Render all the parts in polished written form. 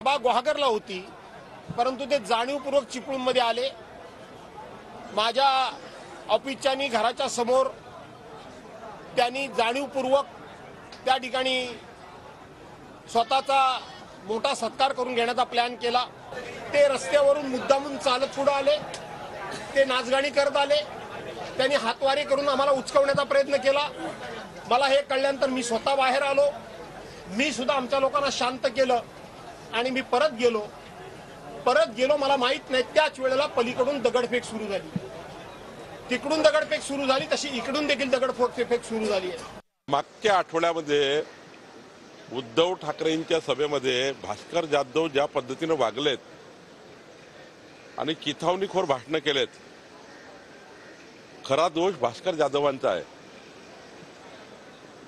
सभा गुहागरला होती, परंतु ते जाणीवपूर्वक चिपळूणमध्ये आले। माझ्या ऑफिसच्या आणि घराच्या समोर त्यांनी जाणीवपूर्वक त्या ठिकाणी स्वतःचा मोठा सत्कार करून घेण्याचा प्लॅन केला। ते रस्त्यावरून मुद्दामून चालत पुढे आले, ते नाचगाणी करत आले, त्यांनी हातवारे करून आम्हाला उचकवण्याचा प्रयत्न केला। मला हे कळल्यानंतर मी स्वतः बाहेर आलो, मी सुद्धा आमच्या लोकांना शांत केलं आणि मी परत गेलो। मला माहित नाही त्याच वेळेला पलीकडून दगडफेक सुरू झाली, तिकडून दगडफेक सुरू झाली, तशी इकडून देखील दगडफेक सुरू झाली आहे। मागच्या आठवड्यामध्ये उद्धव ठाकरेंच्या सभेमध्ये भास्कर जाधव ज्या पद्धतीने वागलेत आणि चिथावणीखोर भाषणं केलेत, खरा दोष भास्कर जाधवांचा आहे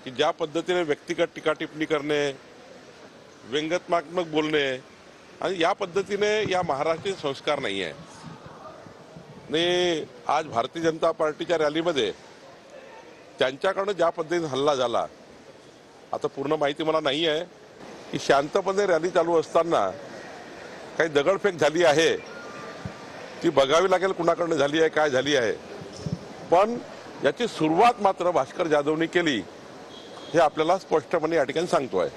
की ज्या पद्धतीने व्यक्तिगत टीका टिप्पणी करणे, व्यंग्यात्मक बोलणे आणि या पद्धतीने या महाराष्ट्रीय संस्कार नाही आहे। आणि आज भारतीय जनता पार्टीच्या रॅलीमध्ये त्यांच्याकडून ज्या पद्धतीने हल्ला झाला, आता पूर्ण माहिती मला नाही आहे की शांतपणे रॅली चालू असताना काही दगडफेक झाली आहे, ती बघावी लागेल कुणाकडून झाली आहे, काय झाली आहे। पण याची सुरुवात मात्र भास्कर जाधवनी केली हे आपल्याला स्पष्टपणे या ठिकाणी सांगतोय।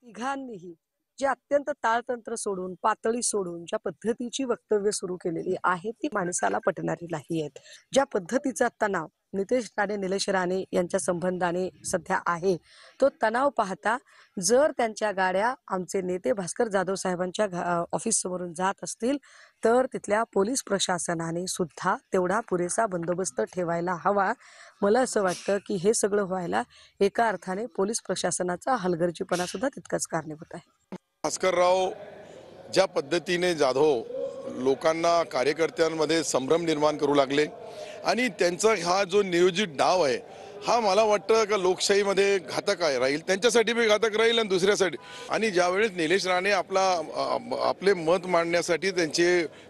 तिघांनीही जे अत्यंत ताळतंत्र सोडून, पातळी सोडून ज्या पद्धतीची वक्तव्य सुरू केलेली आहेत ती माणसाला पटणारी नाही आहेत। ज्या पद्धतीचा तणाव नितेश राणे, निलेश राणे यांच्या संबंधाने सध्या आहे, तो तणाव पाहता जर त्यांच्या गाड्या आमचे नेते भास्कर जाधव साहेबांच्या ऑफिस समोरून जात असतील तर तिथल्या पोलीस प्रशासनाने सुद्धा तेवढा पुरेसा बंदोबस्त ठेवायला हवा। मला असं वाटतं की हे सगळं व्हायला एका अर्थाने पोलीस प्रशासनाचा हलगर्जीपणा सुद्धा तितकाच कारणीभूत आहे। भास्करराव ज्या पद्धतीने जाधव लोकांना, कार्यकर्त्यांमध्ये संभ्रम निर्माण करू लागले आणि त्यांचा हा जो नियोजित डाव आहे हा मला वाटतं का लोकशाहीमध्ये घातक राहील, त्यांच्यासाठी बी घातक राहील आणि दुसऱ्यासाठी। आणि ज्यावेळेस निलेश राणे आपले मत मांडण्यासाठी त्यांचे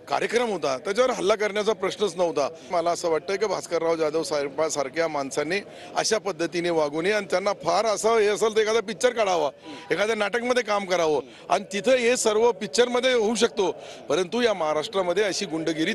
कार्यक्रम होता त्याच्यावर हल्ला करण्याचा प्रश्नच नव्हता। मला असं वाटतं की भास्करराव जाधव साहेबांसारख्या माणसांनी अशा पद्धतीने वागू नये आणि त्यांना फार असं हे असेल तर एखादा पिक्चर काढावा, एखाद्या नाटकमध्ये काम करावं आणि तिथं हे सर्व पिक्चरमध्ये होऊ शकतो, परंतु या महाराष्ट्रामध्ये अशी गुंडगिरी